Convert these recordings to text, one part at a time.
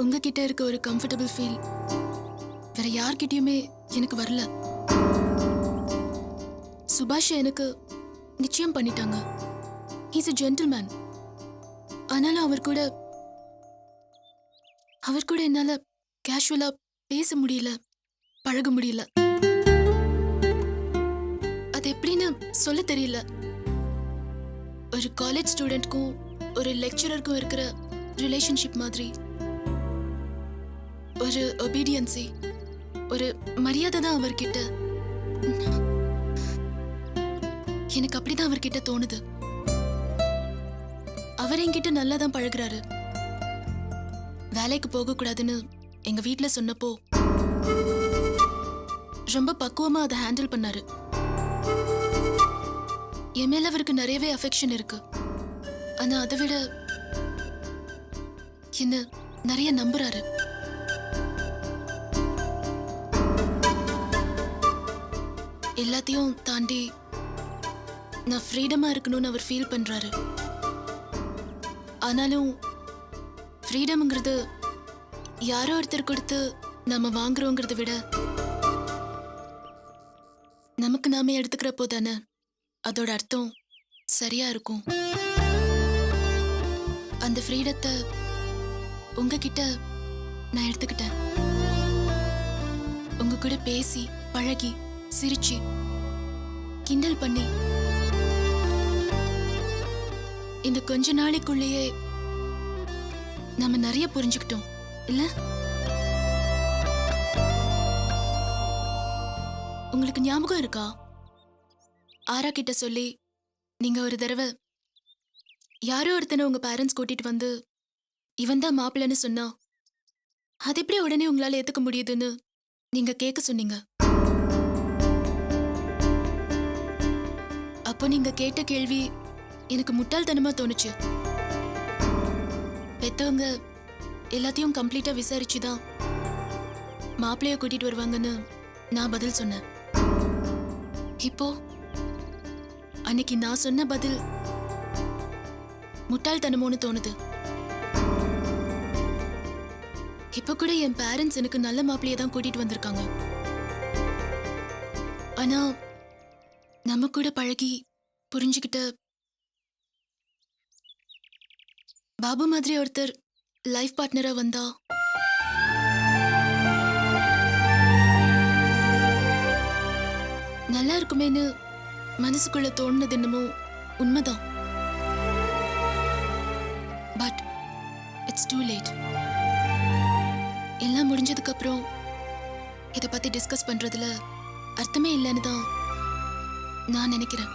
உங்ககிட்ட இருக்க ஒரு கம்ஃபர்டபுள் ஃபீல் வேற யார்கிட்டயுமே எனக்கு வரல. சுபாஷ் எனக்கு நிச்சயம் பண்ணிட்டாங்க. He's a gentleman. ஆனாலும் அவர் கூட என்னால கேஷுவலா பேச முடியல, பழக முடியல. அது எப்படின்னு சொல்ல தெரியல. ஒரு காலேஜ் ஸ்டூடெண்ட்க்கும் ஒரு லெக்சரருக்கும் இருக்கிற ரிலேஷன்ஷிப் மாதிரி ஒரு ஒபீடியன்சி, ஒரு மரியாதை தான் அவர்கிட்ட. எனக்கு அப்படிதான் அவர்கிட்ட தோணுது. அவர் என்கிட்ட நல்லா தான் பழகுறாரு. வேலைக்கு போக கூடாதுன்னு எங்க வீட்ல சொன்னப்போ ரொம்ப பக்குவமா அதை ஹேண்டில் பண்ணாரு. என் மேல அவருக்கு நிறையவே அஃபெக்ஷன் இருக்கு. ஆனா அதை விட என்ன நிறைய நம்புறாரு. எல்லாத்தையும் தாண்டி நான் ஃப்ரீடமா இருக்கணும்னு அவர் ஃபீல் பண்றாரு. ஆனாலும் ஃப்ரீடம்ங்கிறது யாரோ ஒருத்தர் கொடுத்து நாம வாங்குறோங்கிறத விட நமக்கு நாம எடுத்துக்கிறப்போ தானே அதோட அர்த்தம் சரியா இருக்கும். அந்த ஃப்ரீடத்தை உங்ககிட்ட நான் எடுத்துக்கிட்டேன். உங்க கூட பேசி பழகி சிரிச்சு கிண்டல் பண்ணி இந்த கொஞ்ச நாளைக்குள்ளேயே நாம நிறைய புரிஞ்சுக்கிட்டோம் இல்ல? உங்களுக்கு ஞாபகம் இருக்கா? ஆரா கிட்ட சொல்லி நீங்க ஒரு தடவை யாரோ ஒருத்தனை உங்க பேரண்ட்ஸ் கூட்டிட்டு வந்து இவன் தான் மாப்பிள்ளைன்னு சொன்னா அது எப்படி உடனே உங்களால ஏத்துக்க முடியுதுன்னு நீங்க கேட்க சொன்னீங்க. அப்போ நீங்க கேட்ட கேள்வி எனக்கு முட்டாள்தனமா தோணுச்சு. பெத்தவங்க எல்லாத்தையும் கம்ப்ளீட்டா விசாரிச்சுதான் மாப்பிள்ளைய கூட்டிட்டு வருவாங்கன்னு நான் பதில் சொன்னேன். இப்போ அன்னைக்கு நான் சொன்ன பதில் முட்டாள்தனமோன்னு தோணுது. இப்ப கூட என் பேரண்ட்ஸ் எனக்கு நல்ல மாப்பிள்ளைய தான் கூட்டிட்டு வந்திருக்காங்க. ஆனா நம்ம கூட பழகி புரிஞ்சுக்கிட்ட பாபு மாதிரி ஒருத்தர் லைஃப் பார்ட்னரா வந்தா நல்லா இருக்குமேன்னு மனசுக்குள்ள தோணுனது என்னமோ உண்மைதான். But it's too late. எல்லாம் முடிஞ்சதுக்கு அப்புறம் இதை பத்தி டிஸ்கஸ் பண்றதுல அர்த்தமே இல்லைன்னு தான் நான் நினைக்கிறேன்.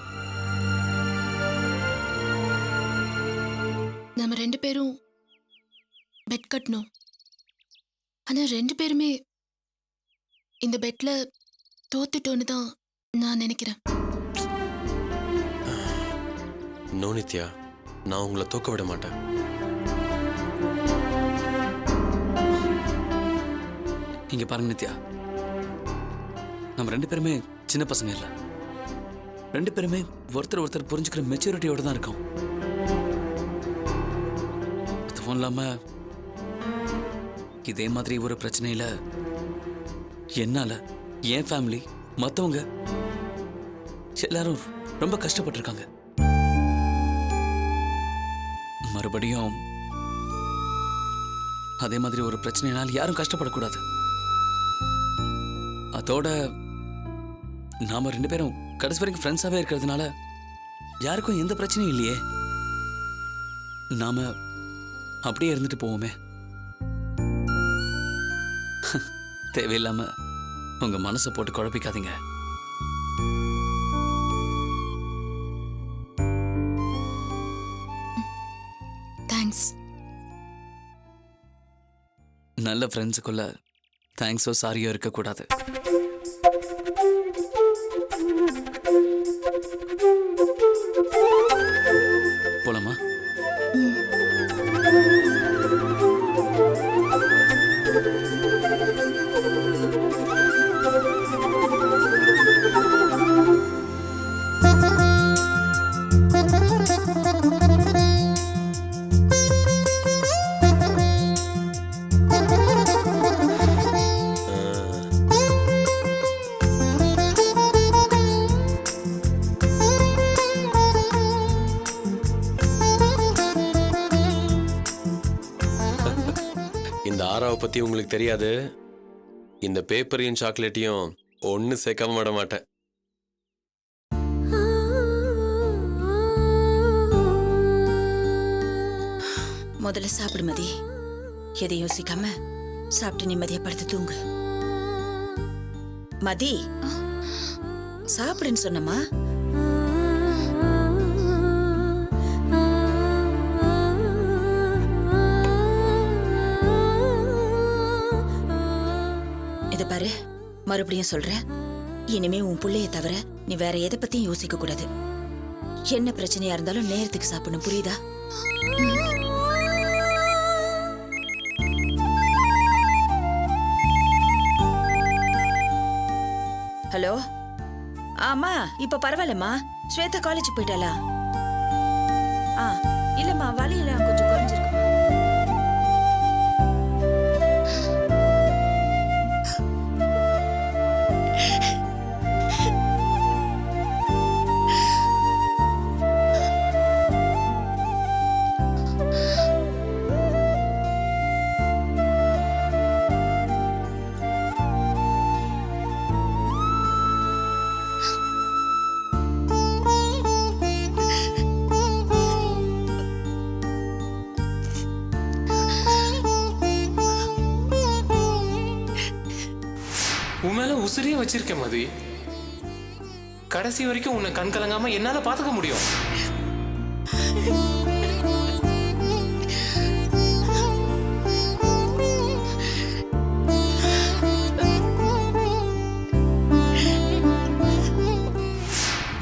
நம்ம 2 பேரும் பெட் கட்டணும். ஆனா 2 பேருமே இந்த பெட்ல தோத்துட்டோன்னு தான் நான் நினைக்கிறேன். நோ நித்யா, நான் உங்களை தோக்க விட மாட்டேன். இங்க பாருங்க நித்யா, நம்ம 2 பேருமே சின்ன பசங்க இல்ல. 2 பேருமே ஒருத்தர் புரிஞ்சுக்கிற மெச்சூரிட்டியோட தான் இருக்கோம். அதுவும் இல்லாம இதே மாதிரி ஒரு பிரச்சனையில என்னால என் ஃபேமிலி மத்தவங்க எல்லாரும் ரொம்ப கஷ்டப்பட்டிருக்காங்க. மறுபடியும் அதே மாதிரி ஒரு பிரச்சனையினால் யாரும் கஷ்டப்படக்கூடாது. அதோட நாம 2 பேரும் கடைசி வரைக்கும் ஃப்ரெண்ட்ஸாவே இருக்கிறதுனால யாருக்கும் எந்த பிரச்சனையும் இல்லையே. நாம அப்படியே இருந்துட்டு போவோமே. தேவையில்லாம உங்க மனசை போட்டு குழப்பிக்காதீங்க. தேங்க்ஸ். நல்ல ஃப்ரெண்ட்ஸுக்குள்ள தேங்க்ஸோ சாரியோ இருக்கக்கூடாது. போலாமா? பத்தி உங்களுக்கு தெரியாது. இந்த பேப்பரையும் சாக்லேட்டையும் ஒன்னு சேர்க்காம விட மாட்டேன். முதல்ல சாப்பிடு மதி. எதை யோசிக்காம சாப்பிட்டு நிம்மதியா படுத்து தூங்கு. மதி, சாப்பிடுன்னு சொன்னமா. இத பாரு, மறுபடியும் சொல்றேன், இனிமே உன் புள்ளைய தவிர நீ வேற எதை பத்தியும் யோசிக்க கூடாது. என்ன பிரச்சனையா இருந்தாலும் நேரத்துக்கு சாப்பிடணும், புரியுதா? ஹலோ, ஆமா இப்ப பரவாயில்லம்மா. ஸ்வேதா காலேஜ் போயிட்டாளா? இல்லம்மா, வழியில கொஞ்சம் குறைஞ்சிருக்குமா. உன் மேல உசிரியே வச்சிருக்கேன் மதி. கடைசி வரைக்கும் உன்னை கண் கலங்காம என்னால பாத்துக்க முடியும்.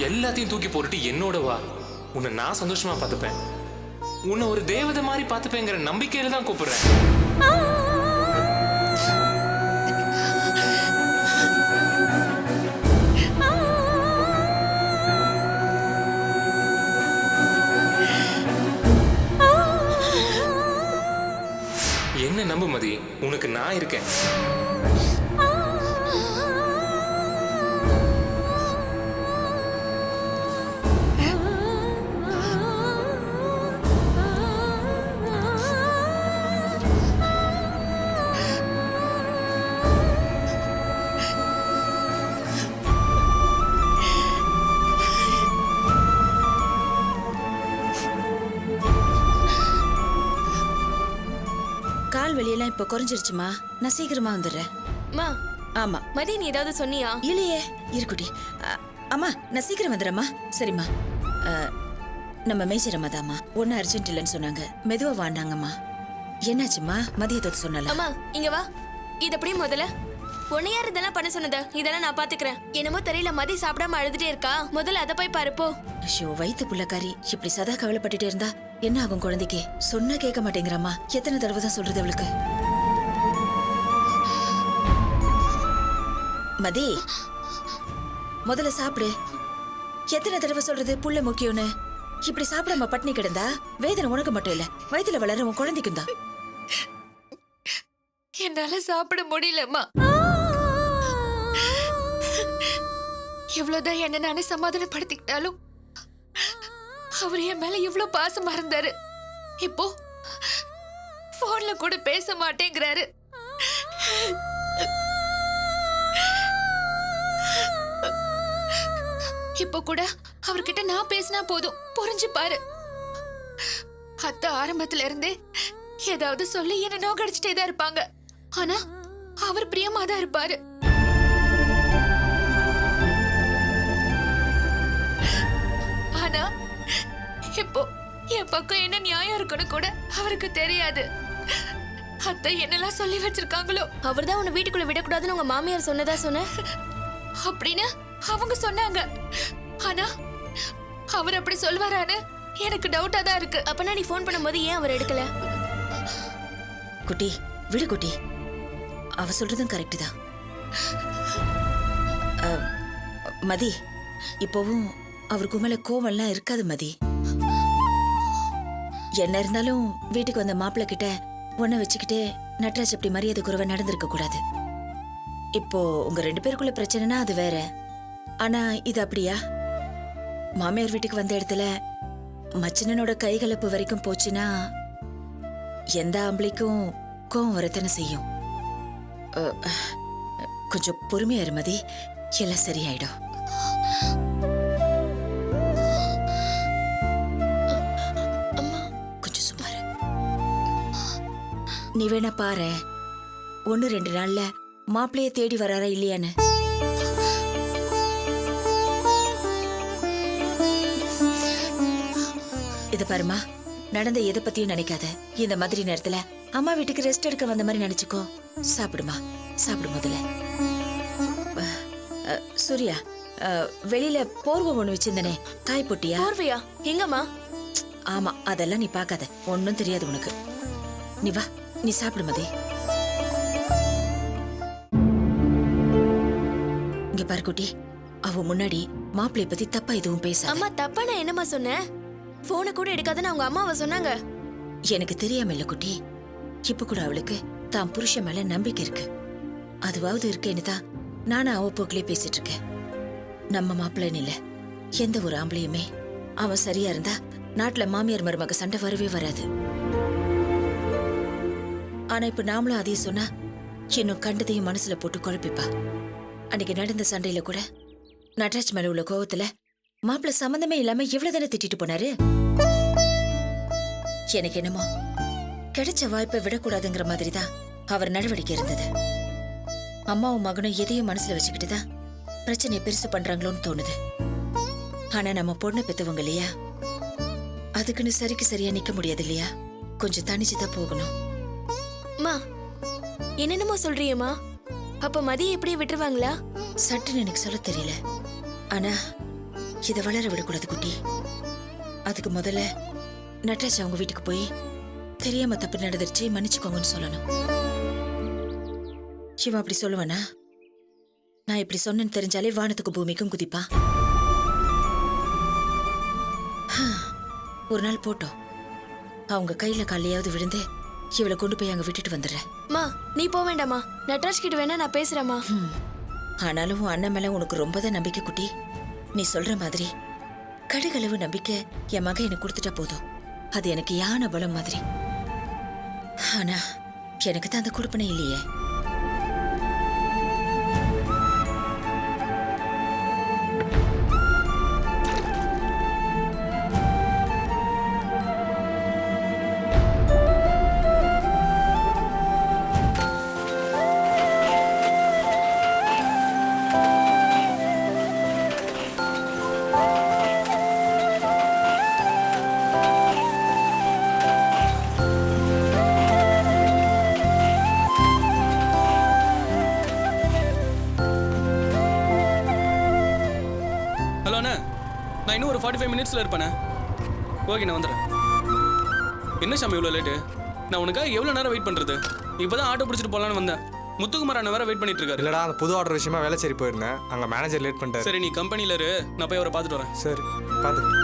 எல்லாத்தையும் தூக்கி போட்டுட்டு என்னோட வா. உன்னை நான் சந்தோஷமா பார்த்துப்பேன். உன்னை ஒரு தேவதை மாதிரி பார்த்துப்பேங்கிற நம்பிக்கையில தான் கூப்பிடுறேன். என்ன நம்பு மதி, உனக்கு நான் இருக்கேன். கால் வெளியெல்லாம் இப்ப குறைஞ்சிருச்சுமா. நான் சீக்கிரமா வந்துடுறேன். மா, ஆமா. மதி நீ ஏதாவது சொன்னியா? இல்லையே, இருக்குடி. அம்மா, நான் சீக்கிரம் வந்துடுறேம்மா. சரிம்மா. நம்ம மேஜர் அம்மா தாம்மா. ஒன்னும் அர்ஜென்ட் இல்லைன்னு சொன்னாங்க. மெதுவா வாண்டாங்கம்மா. என்னாச்சும்மா? மதியத்தை சொன்னல. அம்மா இங்க வா. இது அப்படியே முதல்ல உன்னை யார் இதெல்லாம் பண்ண சொன்னது? இதெல்லாம் நான் பாத்துக்கிறேன். என்னமோ தெரியல, மதி சாப்பிடாம அழுதுட்டே இருக்கா. முதல்ல அதை போய் பாரு போ. ஐயோ, வயித்து புள்ளக்காரி இப்படி சதா கவலைப்பட்டுட்டே இருந்தா என்ன ஆகும் குழந்தைக்கு? சொன்னா கேட்க மாட்டேங்கிறாமா. எத்தனை தடவை தான் சொல்றது அவளுக்கு? மதி, முதல்ல சாப்பிடு. எத்தனை தடவை சொல்றது புள்ள முக்கியம்னு? இப்படி சாப்பிடாம பட்னி கிடந்தா வேதனை உனக்கு மட்டும் இல்ல, வயித்துல வளர உன் குழந்தைக்கும் தான். என்னால சாப்பிட முடியலம்மா. எவ்வளவுதான் என்ன நானே சமாதானப்படுத்திக்கிட்டாலும் அவர் என் மேல எவ்வளவு பாசமா இருந்தாரு. இப்போ போன்ல கூட பேச மாட்டேங்கிறாரு. இப்போ கூட அவர்கிட்ட நான் பேசினா போதும், புரிஞ்சு பாரு. அத்தை ஆரம்பத்துல இருந்தே ஏதாவது சொல்லி என்ன நோக்கடிச்சிட்டே தான் இருப்பாங்க. ஆனா அவர் பிரியமா தான் இருப்பாரு. ஆனா இப்போ என் பக்கம் என்ன நியாயம் இருக்குன்னு கூட அவருக்கு தெரியாது. அத்தை என்னெல்லாம் சொல்லி வச்சிருக்காங்களோ. அவர்தான் உன்னை வீட்டுக்குள்ள விடக்கூடாதுன்னு உங்க மாமியார் சொன்னதா சொன்ன அப்படின்னு அவங்க சொன்னாங்க. ஆனா அவர் அப்படி சொல்வாரான்னு எனக்கு டவுட்டா தான் இருக்கு. அப்பனா நீ போன் பண்ணும்போது ஏன் அவர் எடுக்கல? குட்டி, விடு குட்டி. அவ சொல்றதும் கரெக்ட் தான். மதி, இப்போவும் அவருக்கு மேல கோவம்லாம் இருக்காது மதி. என்ன இருந்தாலும் வீட்டுக்கு வந்த மாப்பிள்ள கிட்ட ஒன்ன வச்சுக்கிட்டே நட்ராஜ் அப்படி மரியாதை குறைவா நடந்திருக்க கூடாது. இப்போ உங்க 2 பேருக்குள்ள பிரச்சனைனா அது வேற. ஆனா இது அப்படியா? மாமியார் வீட்டுக்கு வந்த இடத்துல மச்சனனோட கைகலப்பு வரைக்கும் போச்சுன்னா எந்த ஆம்பளைக்கும் கோவம் வரத்தானே செய்யும். கொஞ்சம் பொறுமையா இரு மதி, எல்லாம் சரியாயிடும். கொஞ்சம் சுமாரு. நீ வேணா பாரு, 1-2 நாள்ல மாப்பிள்ளைய தேடி வராரா இல்லையான்னு. இது பாருமா, நடந்த எதை பத்தியும் நினைக்காத. இந்த மாதிரி நேரத்துல அம்மா வீட்டுக்கு ரெஸ்ட் எடுக்க வந்த மாதிரி நினைச்சுக்கோ. சாப்பிடுமா, சாப்பிடு முதல்ல. சூர்யா, வெளியில போர்வை ஒண்ணு வச்சிருந்தனே, காய் போட்டியா? போர்வையா? எங்கம்மா? ஆமா, அதெல்லாம் நீ பார்க்காத, ஒன்னும் தெரியாது உனக்கு. நீ வா, நீ சாப்பிடு மதி. இங்க பாரு குட்டி, அவ முன்னாடி மாப்பிள்ளை பத்தி தப்பா எதுவும் பேச. அம்மா, தப்பா நான் என்னம்மா சொன்னேன்? போனை கூட எடுக்காதுன்னு அவங்க அம்மாவை சொன்னாங்க. எனக்கு தெரியாம இல்ல குட்டி, இப்ப கூட அவளுக்கு தான் புருஷன் மேல நம்பிக்கை இருக்கு. அதுவாவது இருக்கேன்னு தான் நானும் அவ போக்கிலே பேசிட்டு இருக்கேன். நம்ம மாப்பிள்ளைன்னு இல்ல, எந்த ஒரு ஆம்பளையுமே அவன் சரியா இருந்தா நாட்டுல மாமியார் மருமக சண்டை வரவே வராது. ஆனா இப்ப நாமளும் அதையும் சொன்னா இன்னும் கண்டதையும் மனசுல போட்டு குழப்பிப்பா. அன்னைக்கு நடந்த சண்டையில கூட நட்ராஜ் மேல உள்ள கோவத்துல மாப்பிள்ள சம்பந்தமே இல்லாம எவ்வளவு தானே திட்டிட்டு போனாரு. எனக்கு என்னமோ கிடைச்ச வாய்ப்பை விடக்கூடாதுங்கிற மாதிரிதான் அவர் நடவடிக்கை இருந்தது. அம்மாவும் மகனும் எதையும் மனசுல வச்சுக்கிட்டுதான் பிரச்சனையை பெருசு பண்றாங்களோன்னு தோணுது. ஆனா நம்ம பொண்ணை பெத்தவங்க இல்லையா, அதுக்குன்னு சரிக்கு சரியா நிக்க முடியாது இல்லையா, கொஞ்சம் தனிச்சுதான் போகணும். அம்மா, என்னென்னமோ சொல்றியம்மா? அப்ப மதிய எப்படியே விட்டுருவாங்களா? சட்டுன்னு எனக்கு சொல்ல தெரியல. ஆனா இதை வளர விடக்கூடாது குட்டி. அதுக்கு முதல்ல நட்ராஜ் அவங்க வீட்டுக்கு போய் தெரியாம தப்பு நடந்துருச்சு, மன்னிச்சுக்கோங்கன்னு சொல்லணும். இவன் அப்படி சொல்லுவானா? நான் இப்படி சொன்னேன்னு தெரிஞ்சாலே வானத்துக்கு பூமிக்கும் குதிப்பா. ஒரு நாள் போட்டோம், அவங்க கையில காலையாவது விழுந்து இவளை கொண்டு போய் அங்க விட்டுட்டு வந்துடுறேன். மா, நீ போக வேண்டாமா, நட்ராஜ் கிட்ட வேணா நான் பேசுறேம்மா. ஆனாலும் உன் அண்ணன் மேல உனக்கு ரொம்ப தான் நம்பிக்கை குட்டி. நீ சொல்ற மாதிரி கடுகளவு நம்பிக்கை என் மகன் எனக்கு கொடுத்துட்டா போதும், அது எனக்கு யானை பலம் மாதிரி. ஆனா எனக்கு தான் அந்த கொடுப்பனை இல்லையே. ஹலோ அண்ணா, நான் இன்னும் ஒரு 45 மினிட்ஸில் இருப்பேண்ணே. ஓகே, நான் வந்துடுறேன். என்ன சாமி இவ்வளோ லேட்டு? நான் உனக்காக எவ்வளோ நேரம் வெயிட் பண்ணுறது? இப்போ தான் ஆட்டோ பிடிச்சிட்டு போகலான்னு வந்தேன். முத்துக்குமார் அண்ணன் வேற வெயிட் பண்ணிட்டு இருக்காரு. இல்லடா, அந்த புது ஆர்டர் விஷயமா வேலைச்சேரி போயிருந்தேன். அங்கே மேனேஜர் லேட் பண்ணிட்டாரு. சரி, நீ கம்பெனியில் இரு, நான் போய் அவரை பார்த்துட்டு வரேன். சரி, பார்த்து.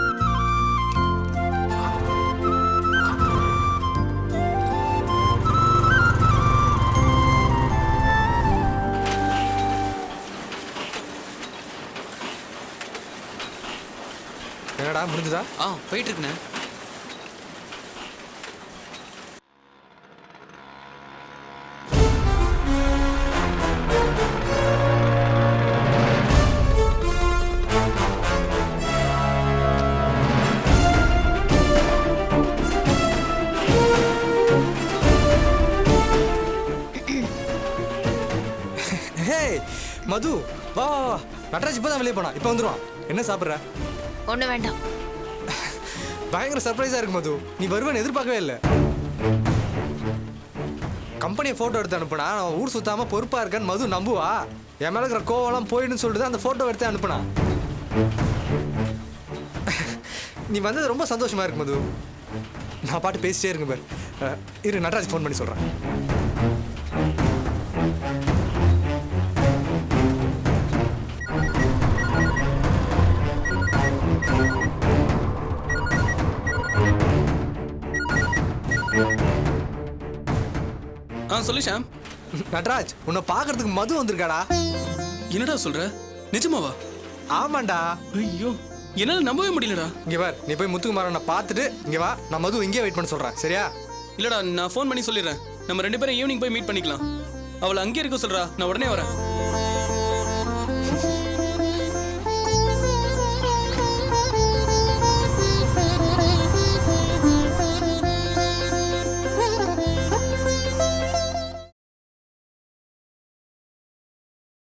என்னடா முடிஞ்சுதா? போயிட்டு இருக்குண்ணே. மது, வா வா வா. நட்ராஜ் இப்போ தான் வெளியே போனா, இப்போ வந்துடுவான். என்ன சாப்பிட்ற? ஒண்ணு வேண்டாம். பயங்கர சர்ப்ரைஸாக இருக்கு மது, நீ வருவேன்னு எதிர்பார்க்கவே இல்லை. கம்பெனியை ஃபோட்டோ எடுத்து அனுப்புனா நான் ஊர் சுத்தாமல் பொறுப்பாக இருக்கேன்னு மது நம்புவா? என் மேலே இருக்கிற கோவம்லாம் போயிடுன்னு சொல்லிட்டு தான் அந்த ஃபோட்டோ எடுத்து அனுப்புனா. நீ வந்தது ரொம்ப சந்தோஷமாக இருக்கு மது. நான் பாட்டு பேசிட்டே இருங்க பாரு. இரு, நட்ராஜ் ஃபோன் பண்ணி சொல்கிறேன். சொல்லு ஷாம். நட்ராஜ், உன்னை பார்க்கறதுக்கு மது வந்திருக்காடா. என்னடா சொல்ற? நிஜமாவா? ஆமாண்டா. ஐயோ, என்னால நம்பவே முடியலடா. இங்க வா, நீ போய் முத்துக்குமாரனை பார்த்துட்டு இங்க வா. நான் மது இங்கே வெயிட் பண்ண சொல்றேன், சரியா? இல்லடா, நான் ஃபோன் பண்ணி சொல்லிடுறேன். நம்ம 2 பேரும் ஈவினிங் போய் மீட் பண்ணிக்கலாம். அவளை அங்கே இருக்க சொல்றா, நான் உடனே வரேன்.